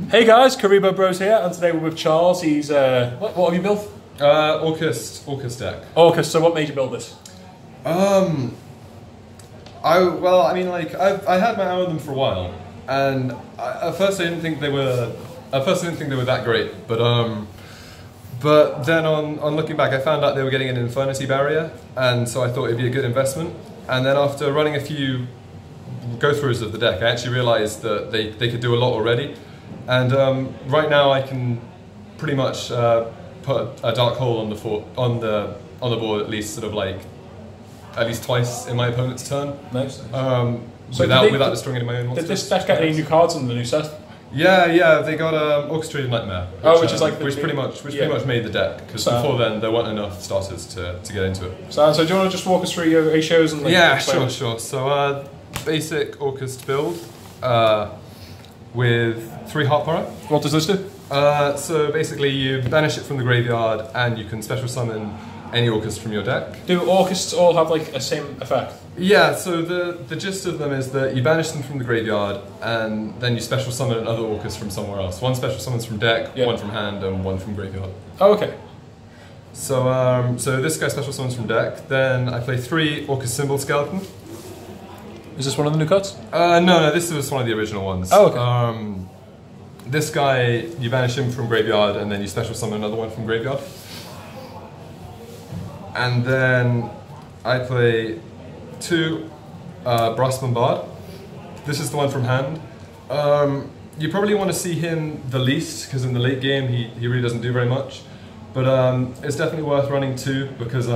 Hey guys, Karibo Bros here, and today we're with Charles. He's what have you built? Orcust deck. Orcust. So what made you build this? I had my eye on them for a while, and at first I didn't think they were. At first I didn't think they were that great, but then on looking back, I found out they were getting an Infernity barrier, and so I thought it'd be a good investment. And then after running a few go-throughs of the deck, I actually realized that they could do a lot already. And right now I can pretty much put a dark hole on the board at least twice in my opponent's turn. Nice. Without destroying any of my own monsters. Did this deck get any new cards in the new set? Yeah, they got Orchestrated Nightmare, which pretty much made the deck, because before then there weren't enough starters to get into it. So do you want to just walk us through your ratios and sure. So basic Orcust build with 3 Heart Horror. What does this do? So basically you banish it from the graveyard and you can special summon any Orcust from your deck. Do Orcusts all have like a same effect? Yeah, so the gist of them is that you banish them from the graveyard and then you special summon another Orcust from somewhere else. One special summons from deck, one from hand, and one from graveyard. Oh, okay. So so this guy special summons from deck, then I play 3 Orcust Symbol Skeleton. Is this one of the new cards? No, this was one of the original ones. Oh, okay. This guy, you banish him from graveyard and then you special summon another one from graveyard. And then I play 2 Brass Bombard. This is the one from hand. You probably want to see him the least, because in the late game he really doesn't do very much. But it's definitely worth running 2, because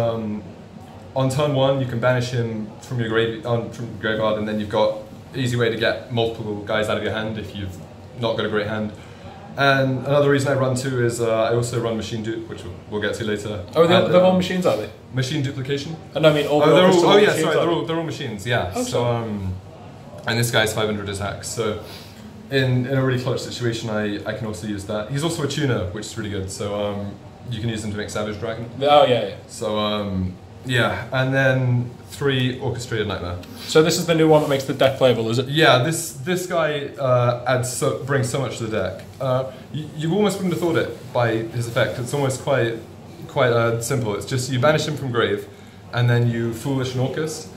on turn 1 you can banish him from your graveyard, and then you've got an easy way to get multiple guys out of your hand if you've not got a great hand. And another reason I run 2 is I also run Machine Dupe, which we'll get to later. Oh, they're all machines, are they? Machine duplication. And I mean, all they're all machines. Yeah. Oh, so and this guy's 500 attack. So in a really clutch situation, I can also use that. He's also a tuner, which is really good. So you can use him to make Savage Dragon. Oh yeah. So yeah, and then 3 Orchestrated Nightmare. So this is the new one that makes the deck playable, is it? Yeah, this guy brings so much to the deck. You almost wouldn't have thought it by his effect. It's almost quite simple. It's just you banish him from grave, and then you Foolish an Orcust,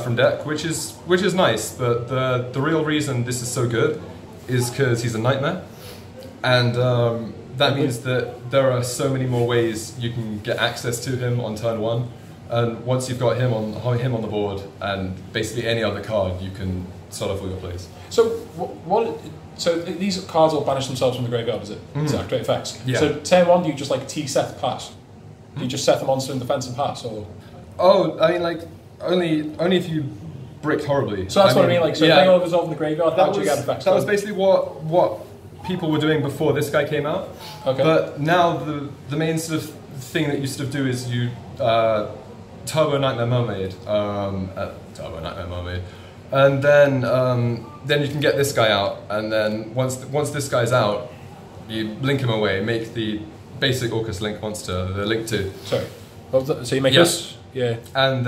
from deck, which is nice. But the real reason this is so good is because he's a nightmare, and that means that there are so many more ways you can get access to him on turn 1, and once you've got him on the board and basically any other card, you can start off all your plays. So So these cards all banish themselves from the graveyard, is it? To activate effects. Yeah. So turn 1, do you just like T-set pass? Do you just set the monster in defense and pass, or? Oh, I mean, like only if you bricked horribly. So that's what I mean. Like, so if they all resolve in the graveyard, how do you get effects? That was basically what people were doing before this guy came out. Okay. But now the main sort of thing that you sort of do is you Turbo Nightmare Mermaid, and then you can get this guy out, and then once this guy's out, you link him away, make the basic Orcust Link monster the Link 2. Sorry. So you make this, yeah, and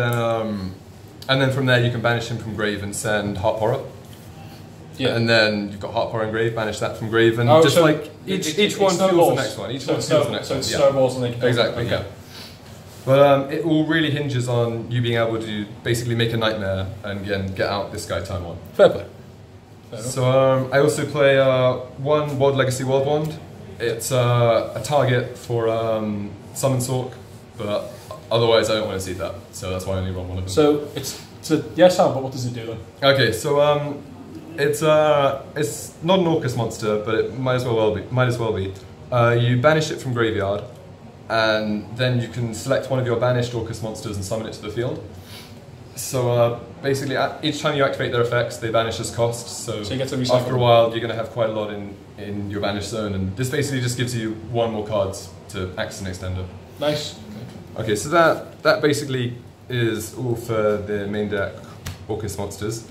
then from there you can banish him from grave and send Heart Horror. Yeah, and then you've got Heart Horror and grave, banish that from grave, and each one fuels the next one. Each one fuels the next one. So it snowballs and they can exactly, yeah. But it all really hinges on you being able to basically make a nightmare and again get out this guy turn 1. Fair play. So I also play 1 World Legacy World Wand. It's a target for Summon Sork, but otherwise I don't want to see that, so that's why I only run 1 of them. So it's a yes, Sam, but what does it do then? Okay, so it's not an Orcust monster, but it might as well be. You banish it from graveyard, and then you can select one of your banished Orcust monsters and summon it to the field. So basically, each time you activate their effects, they banish as cost. So you get to recycle after a while, you're going to have quite a lot in your banished zone, and this basically just gives you 1 more cards to act as an extender. Nice. Okay, so that basically is all for the main deck Orcust monsters.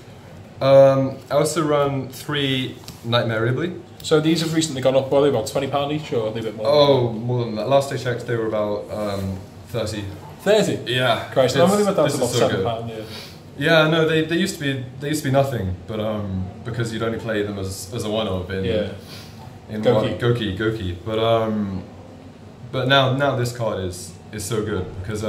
I also run 3 Nightmare Ribley. So these have recently gone up. Were they about £20 each, or are they a bit more? Oh, more than that. Last I checked, they were about 30. 30? Yeah. Christ, I'm only went down to about £7. Yeah, no, they used to be nothing, but because you'd only play them as a one-of in Goki. But now this card is so good because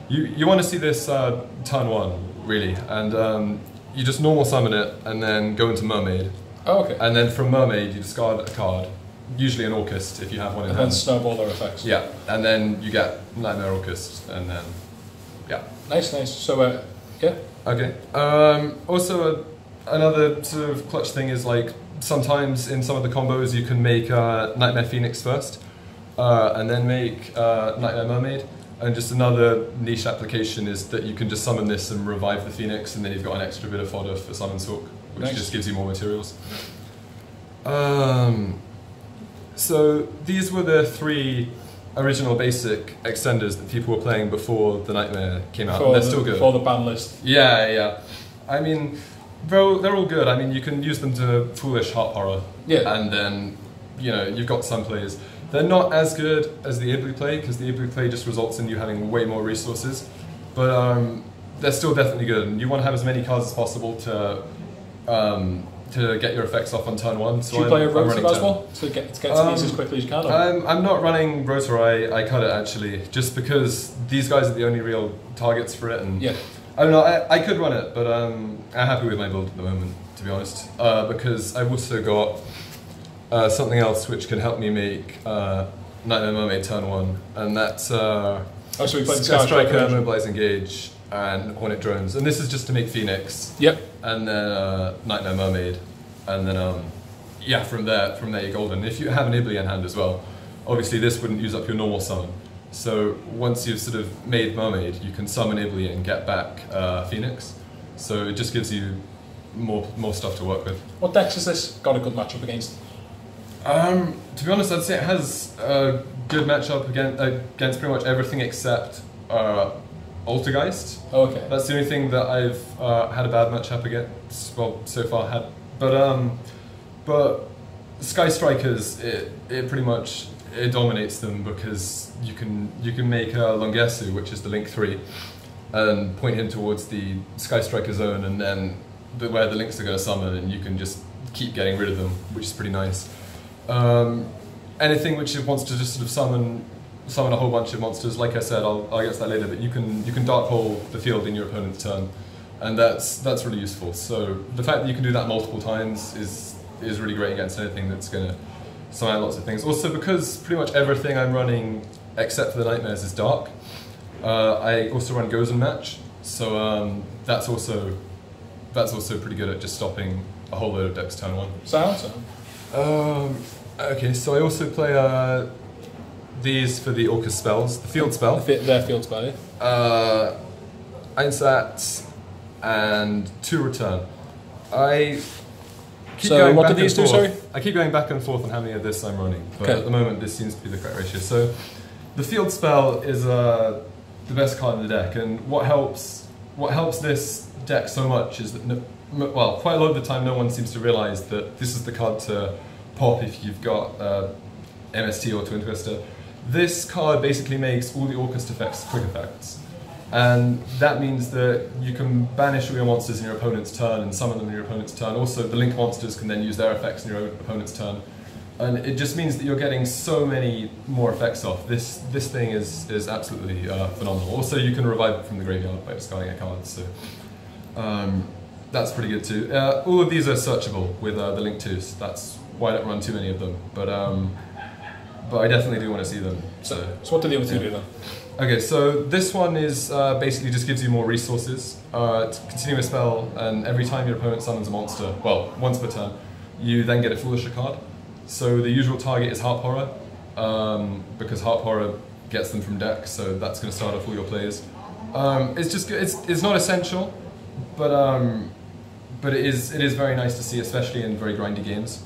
you want to see this turn one really, and you just normal summon it and then go into Mermaid. Oh, okay. And then from Mermaid you discard a card, usually an Orcust if you have one in hand. And then snowball their effects. Yeah, and then you get Nightmare Orcust, and then yeah. Nice. So yeah. Okay. Also, another sort of clutch thing is like sometimes in some of the combos you can make Nightmare Phoenix first, and then make Nightmare Mermaid. And just another niche application is that you can just summon this and revive the Phoenix, and then you've got an extra bit of fodder for Summon's Hook, which just gives you more materials. So these were the 3 original basic extenders that people were playing before the Nightmare came out. And they're still good. For the ban list. Yeah. I mean, they're all good. I mean, you can use them to foolish Heart Horror. Yeah. And then, you've got some plays. They're not as good as the Ibli play, because the Ibli play just results in you having way more resources. But they're still definitely good, and you want to have as many cards as possible to get your effects off on turn 1. So do you play a Rotor as well? To get to these as quickly as you can? I'm not running Rotor, I cut it actually, just because these guys are the only real targets for it. And yeah. I don't know, I could run it, but I'm happy with my build at the moment, to be honest. Because I've also got something else which can help me make Nightmare Mermaid turn 1, and that's so we played Sky Striker, Mobilize Engage, and Hornet Drones. And this is just to make Phoenix. Yep. And then Nightmare Mermaid, and then from there you're golden. If you have an Ibli in hand as well, obviously this wouldn't use up your normal summon. So once you've sort of made Mermaid, you can summon Ibli and get back Phoenix. So it just gives you more stuff to work with. What decks has this got a good matchup against? To be honest, I'd say it has a good matchup against pretty much everything except Altergeist. Oh, okay. That's the only thing that I've had a bad matchup against. Well, so far had, but Sky Strikers, it pretty much dominates them because you can make Longesu, which is the Link 3, and point him towards the Sky Striker zone, and then where the links are going to summon, and you can just keep getting rid of them, which is pretty nice. Anything which wants to just sort of summon a whole bunch of monsters, like I said, I'll get to that later, but you can dark hole the field in your opponent's turn, and that's really useful. So the fact that you can do that multiple times is really great against anything that's going to summon lots of things. Also, because pretty much everything I'm running except for the Nightmares is dark, I also run Gozen Match, so that's also pretty good at just stopping a whole load of decks turn 1. Sounds. Okay, so I also play these for the Orcust spells, the field spell. Their field spell, yeah. Einsatz and 2 return. I keep so going what back do these and do, forth. sorry? I keep going back and forth on how many of this I'm running, but at the moment this seems to be the correct ratio. So the field spell is the best card in the deck, and what helps this deck so much is that quite a lot of the time no one seems to realise that this is the card to pop if you've got MST or Twin Twister. This card basically makes all the Orcust effects quick effects, and that means that you can banish all your monsters in your opponent's turn and summon them in your opponent's turn. Also, the Link monsters can then use their effects in your opponent's turn, and it just means that you're getting so many more effects off. This thing is absolutely phenomenal. Also, you can revive it from the graveyard by discarding a card, so that's pretty good too. All of these are searchable with the Link 2s. That's why I don't run too many of them, but I definitely do want to see them. So what do the other 2 do then? Okay, so this one is basically just gives you more resources. It's a continuous spell, and every time your opponent summons a monster, well, once per turn, you then get a Foolisher card. So the usual target is Heart Horror, because Heart Horror gets them from deck, so that's going to start off all your plays. It's just good. It's not essential, but it is very nice to see, especially in very grindy games.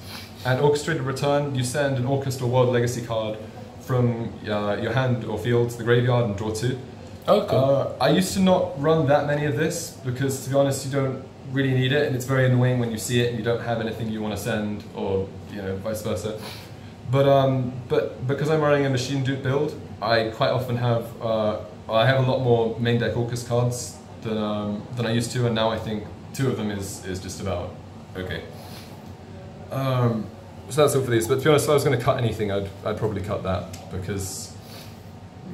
And Orchestrated Return, you send an Orcust or World Legacy card from your hand or field to the graveyard and draw 2. Oh, cool. I used to not run that many of this because, to be honest, you don't really need it, and it's very annoying when you see it and you don't have anything you want to send, or vice versa. But because I'm running a machine dupe build, I quite often have I have a lot more main deck Orcust cards than I used to, and now I think 2 of them is just about okay. So that's all for these. But to be honest, if I was going to cut anything, I'd probably cut that, because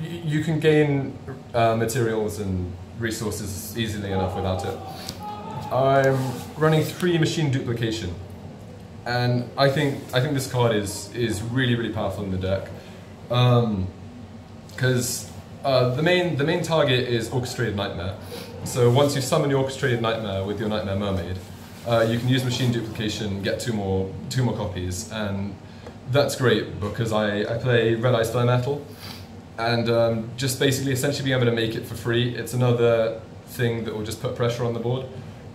you can gain materials and resources easily enough without it. I'm running 3 machine duplication, and I think this card is really powerful in the deck, because the main target is Orchestrated Nightmare. So once you summon your Orchestrated Nightmare with your Nightmare Mermaid, you can use machine duplication, get two more copies, and that's great because I play Red Eyes Flare Metal, and just basically essentially being able to make it for free. It's another thing that will just put pressure on the board.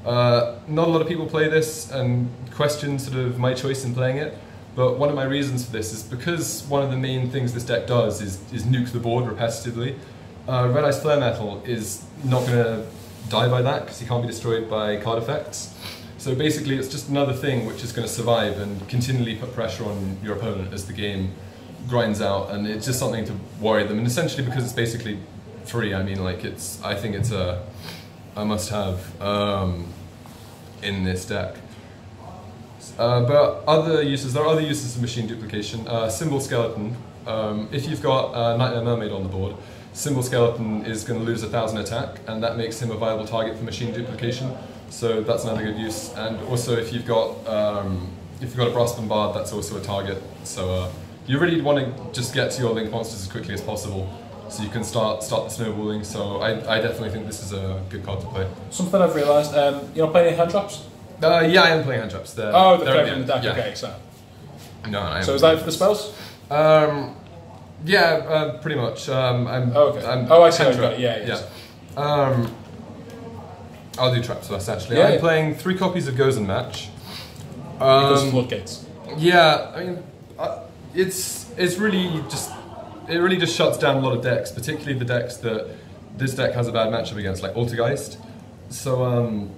Not a lot of people play this and question sort of my choice in playing it, but one of my reasons for this is because one of the main things this deck does is nuke the board repetitively. Red Eyes Flare Metal is not going to die by that because he can't be destroyed by card effects. So basically it's just another thing which is going to survive and continually put pressure on your opponent as the game grinds out, and it's just something to worry them. And essentially because it's basically free, I mean, like, I think it's a must-have in this deck. But there are other uses of machine duplication. Symbol Skeleton. If you've got Nightmare Mermaid on the board, Symbol Skeleton is going to lose 1,000 attack, and that makes him a viable target for machine duplication. So that's another good use. And also, if you've got a Brass Bombard, that's also a target. So you really want to just get to your link monsters as quickly as possible, so you can start the snowballing. So I definitely think this is a good card to play. Something I've realised, you're not playing any hand traps? Yeah, I am playing hand traps. They're in the deck. Yeah. Okay, so. No, I am. So is that for the spells? Yeah, pretty much. Okay. I see. Yeah. I'll do traps first, actually. Yeah, I'm playing 3 copies of Gozen Match. Because of Floodgates. Yeah, I mean, it really just shuts down a lot of decks, particularly the decks that this deck has a bad matchup against, like Altergeist. So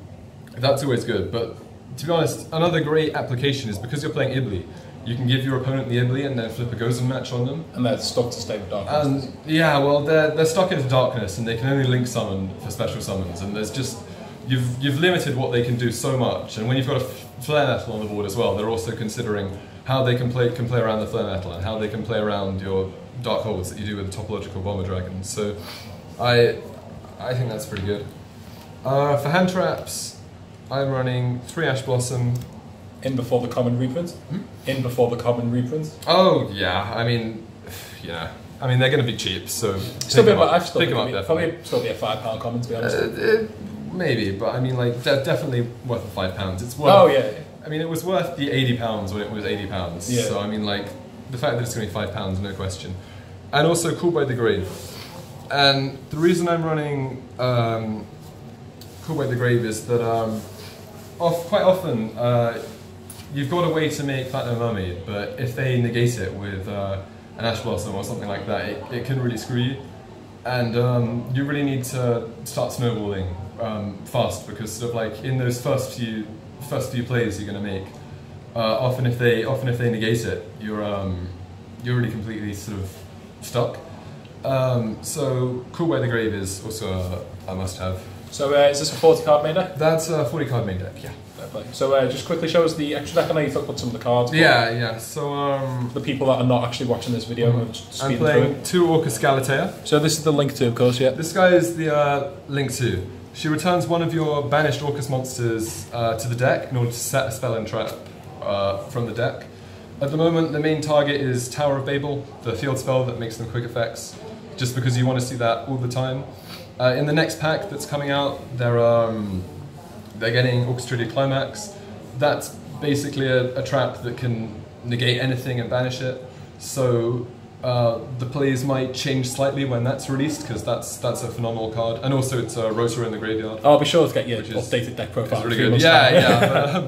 that's always good. But to be honest, another great application is because you're playing Ibli, you can give your opponent the Ibli and then flip a Gozen Match on them. And they're stuck to stay with darkness. And yeah, well, they're stuck into darkness, and they can only link summon for special summons. And there's just you've limited what they can do so much. And when you've got a Flare Metal on the board as well, they're also considering how they can play around the Flare Metal and how they can play around your Dark Holds that you do with the Topological Bomber Dragons. So I think that's pretty good. For hand traps, I'm running 3 Ash Blossom. In before the common reprint? In before the common reprint? Oh yeah, I mean, yeah. I mean, they're going to be cheap, so still pick them up. Probably still be a £5 common, to be honest. Maybe, but I mean, like, they're definitely worth the £5. It's worth. Oh yeah. I mean, it was worth the £80 when it was £80. Yeah. So I mean, like, the fact that it's going to be £5, no question. And also Cool by the Grave. And the reason I'm running Cool by the Grave is that quite often you've got a way to make Platinum Mermaid, but if they negate it with an Ash Blossom or something like that, it can really screw you. And you really need to start snowballing fast, because sort of like in those first few plays you're going to make, often if they negate it, you're really completely sort of stuck. So Cool by the Grave is also a must-have. So is this a 40 card main deck? That's a 40 card main deck, yeah. So just quickly show us the extra deck. I know you talked about some of the cards. Yeah. So the people that are not actually watching this video, I'm playing 2 Orcust Galatea. So this is the Link 2, of course, yeah. This guy is the Link 2. She returns one of your banished Orcust monsters to the deck in order to set a spell and trap from the deck. At the moment, the main target is Tower of Babel, the field spell that makes them quick effects, just because you want to see that all the time. In the next pack that's coming out, they're getting Orchestrated Climax. That's basically a trap that can negate anything and banish it. So the plays might change slightly when that's released, because that's a phenomenal card. And also it's a Rotor in the graveyard. I'll be sure to get your updated deck profile. It's really good. Yeah.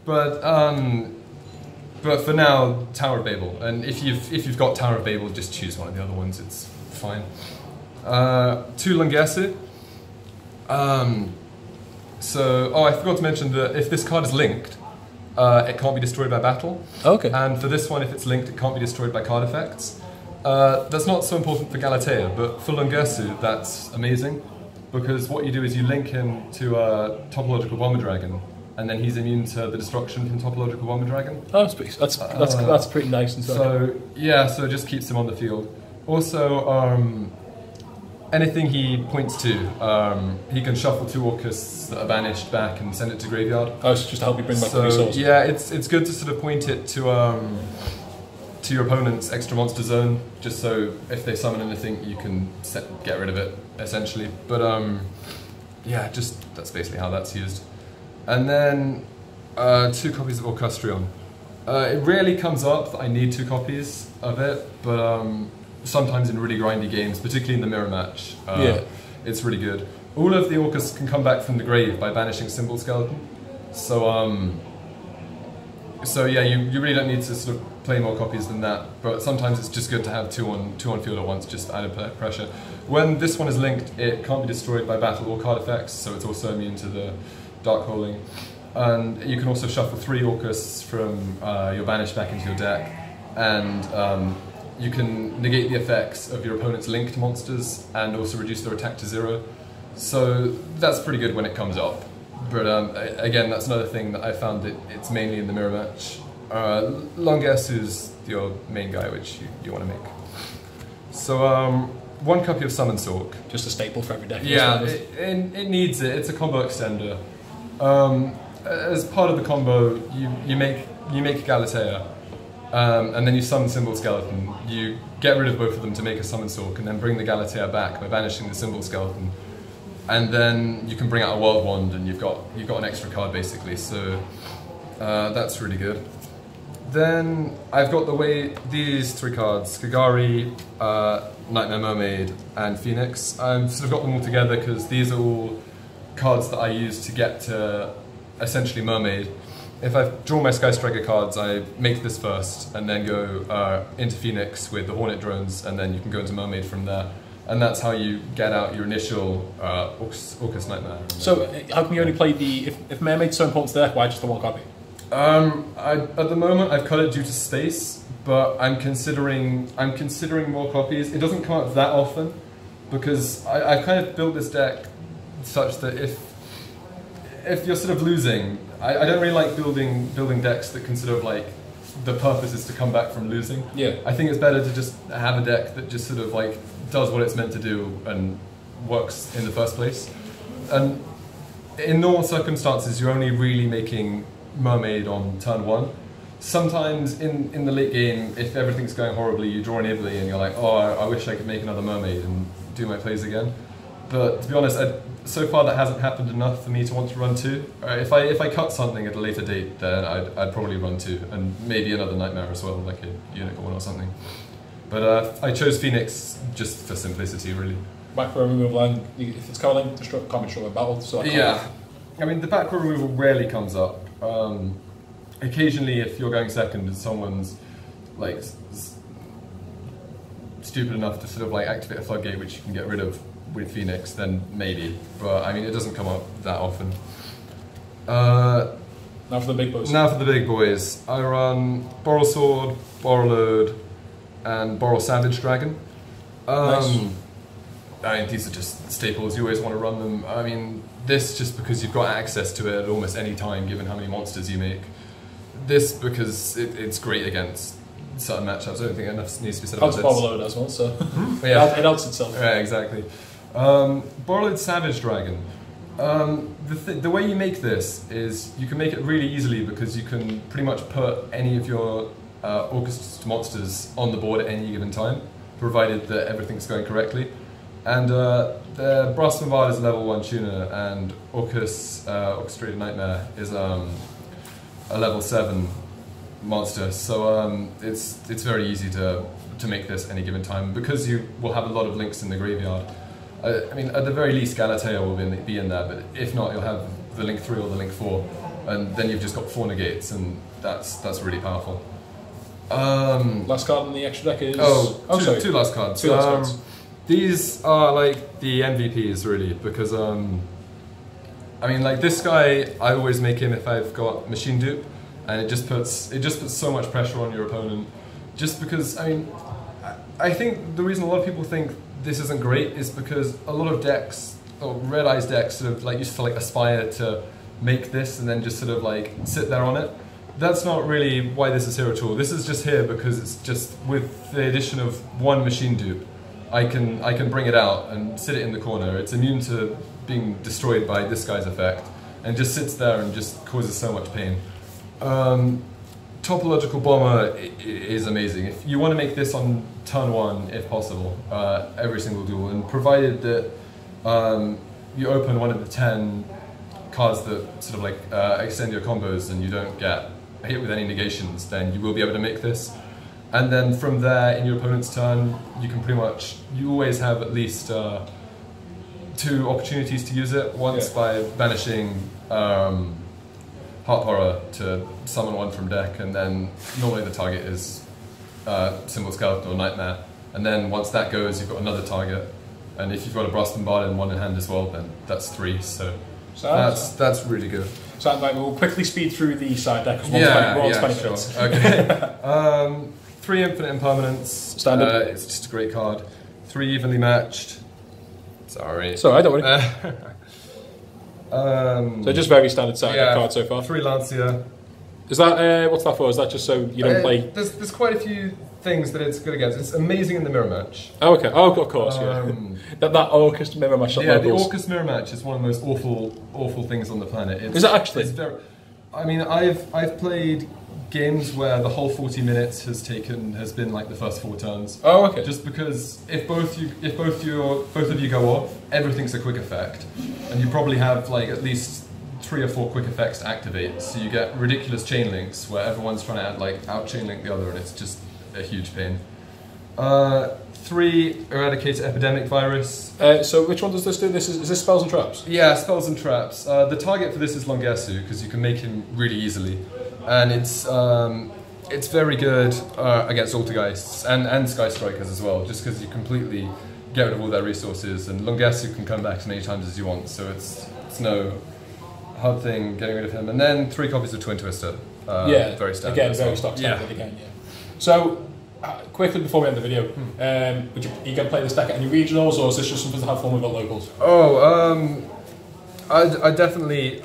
But for now, Tower of Babel. And if you've got Tower of Babel, just choose one of the other ones. It's fine. 2 Lungesu. So, I forgot to mention that if this card is linked, it can't be destroyed by battle. Okay. And for this one, if it's linked, it can't be destroyed by card effects. That's not so important for Galatea, but for Lungesu, that's amazing. because what you do is you link him to a topological bomber dragon, and then he's immune to the destruction from topological bomber dragon. Oh, that's pretty nice and so yeah, so it just keeps him on the field. Also, anything he points to, he can shuffle 2 Orcusts that are banished back and send it to graveyard. Oh, it's just to help you bring back the resources. Yeah, it's good to sort of point it to your opponent's extra monster zone, just so if they summon anything, you can get rid of it, essentially. But yeah, just that's basically how that's used. And then 2 copies of Orcustrion. It rarely comes up that I need 2 copies of it, but sometimes in really grindy games, particularly in the mirror match, it's really good. All of the Orcus can come back from the grave by banishing Symbol Skeleton. So so yeah, you really don't need to sort of play more copies than that, but sometimes it's just good to have two on field at once, just for added pressure. When this one is linked, it can't be destroyed by battle or card effects, so it's also immune to the dark holing. And you can also shuffle 3 Orcus from your banish back into your deck, and you can negate the effects of your opponent's linked monsters and also reduce their attack to 0. So that's pretty good when it comes up. But again, that's another thing that I found that it's mainly in the mirror match. Longus is your main guy, which you want to make. So 1 copy of Summon Sork. Just a staple for every deck. Yeah, it needs it. It's a combo extender. As part of the combo, you make Galatea, and then you summon Symbol Skeleton. You get rid of both of them to make a Summon Sork, and then bring the Galatea back by banishing the Symbol Skeleton. And then you can bring out a World Wand, and you've got an extra card basically. So that's really good. Then I've got these 3 cards: Skagari, Nightmare Mermaid, and Phoenix. I've sort of got them all together because these are all cards that I use to get to essentially Mermaid. If I draw my Sky Striker cards, I make this first, and then go into Phoenix with the Hornet drones, and then you can go into Mermaid from there. And that's how you get out your initial Orcust Nightmare. So how come you only play if Mermaid's so important to the deck, why just the 1 copy? At the moment I've cut it due to space, but I'm considering more copies. It doesn't come up that often, because I've kind of built this deck such that if you're sort of losing, I don't really like building decks that can sort of like, the purpose is to come back from losing. Yeah. I think it's better to just have a deck that just sort of like does what it's meant to do and works in the first place. And in normal circumstances, you're only really making Mermaid on turn 1. Sometimes in the late game, if everything's going horribly, you draw an Ibli and you're like, oh, I wish I could make another Mermaid and do my plays again. But to be honest, so far that hasn't happened enough for me to want to run 2. If I cut something at a later date, then I'd probably run 2, and maybe another Nightmare as well, like a Unicorn or something. But I chose Phoenix just for simplicity, really. Back row removal, and if it's can't be destroyed by battle, so yeah. I mean, the back row removal rarely comes up. Occasionally, if you're going second and someone's like stupid enough to sort of like activate a floodgate, which you can get rid of with Phoenix, then maybe. But I mean, it doesn't come up that often. Now for the big boys. Now for the big boys. I run Boral Sword, Borreload, and Boral Savage Dragon. Nice. I mean, these are just staples. You always want to run them. I mean, this just because you've got access to it at almost any time, given how many monsters you make. This because it's great against certain matchups. I don't think enough needs to be said about this. Borreload as well, so yeah. it helps itself. Yeah, exactly. Borreload Savage Dragon. The way you make this is you can make it really easily because you can pretty much put any of your Orcust monsters on the board at any given time, provided that everything's going correctly. And the Brass Bombard is a level 1 tuner, and Orchestrated Nightmare is a level 7 monster. So it's very easy to make this any given time, because you will have a lot of links in the graveyard. I mean, at the very least, Galatea will be in there, but if not, you'll have the link 3 or the link 4, and then you've just got 4 negates, and that's really powerful. Last card in the extra deck is... Two last cards. 2 last cards. These are like the MVPs, really, because I mean, like this guy, I always make him if I've got machine dupe, and it just puts so much pressure on your opponent. Just because, I mean, I think the reason a lot of people think this isn't great is because a lot of decks or Red Eye's deck sort of like used to like aspire to make this and then just sort of like sit there on it. That's not really why this is here at all. This is just here because it's just with the addition of one machine dupe, I can bring it out and sit it in the corner. It's immune to being destroyed by this guy's effect and just sits there and just causes so much pain. Topological Bomber is amazing. If you want to make this on turn 1, if possible, every single duel, and provided that you open one of the 10 cards that sort of like extend your combos and you don't get hit with any negations, then you will be able to make this. And then from there, in your opponent's turn, you can pretty much, you always have at least 2 opportunities to use it. Once by banishing Heart Horror to summon one from deck, and then normally the target is Symbol Skeleton or Nightmare. And then once that goes, you've got another target. And if you've got a Brass Bombard in one in hand as well, then that's 3. So that's really good. So like, we'll quickly speed through the side deck because we're on 20 minutes. Okay. 3 Infinite Impermanence. Standard. It's just a great card. 3 Evenly Matched. Sorry. It's alright, don't worry. So just very standard side deck card so far. 3 Lancia. Is that, what's that for? Is that just so you don't play? There's quite a few things that it's good against. It's amazing in the mirror match. Oh, okay. Oh, of course, that Orcust mirror match. Yeah, the Orcust mirror match is one of the most awful things on the planet. Is it actually? It's very, I mean, I've played games where the whole 40 minutes has been like the first 4 turns. Oh, okay. Just because if both of you go off, everything's a quick effect, and you probably have like at least 3 or 4 quick effects to activate. So you get ridiculous chain links where everyone's trying to out chain link the other, and it's just a huge pain. 3 Eradicate Epidemic Virus. So which one does this do? Is this spells and traps? Yeah, spells and traps. The target for this is Longesu because you can make him really easily, and it's very good against Altergeists and Sky Strikers as well. Just because you completely get rid of all their resources, and Longesu can come back as many times as you want, so it's no hard thing getting rid of him. And then 3 copies of Twin Twister. Very standard. Again, very stock standard again. Yeah. So. Quickly before we end the video, are you going to play this deck at any regionals, or is this just something to have fun with at locals? Oh, I definitely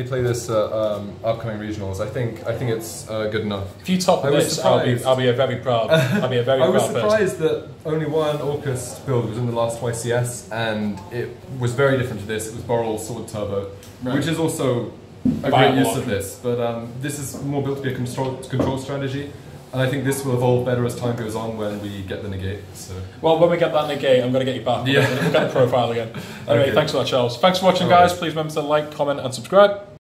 play this upcoming regionals. I think it's good enough. If you top this, I'll be a very proud. I was surprised that only one Orcust build was in the last YCS, and it was very different to this. It was Boral Sword Turbo, which is also a great use of this. But this is more built to be a control strategy. And I think this will evolve better as time goes on when we get the negate. So. Well, when we get that negate, I'm going to get you back. We'll get the profile again. Anyway, thanks for that, Charles. Thanks for watching, guys. Please remember to like, comment, and subscribe.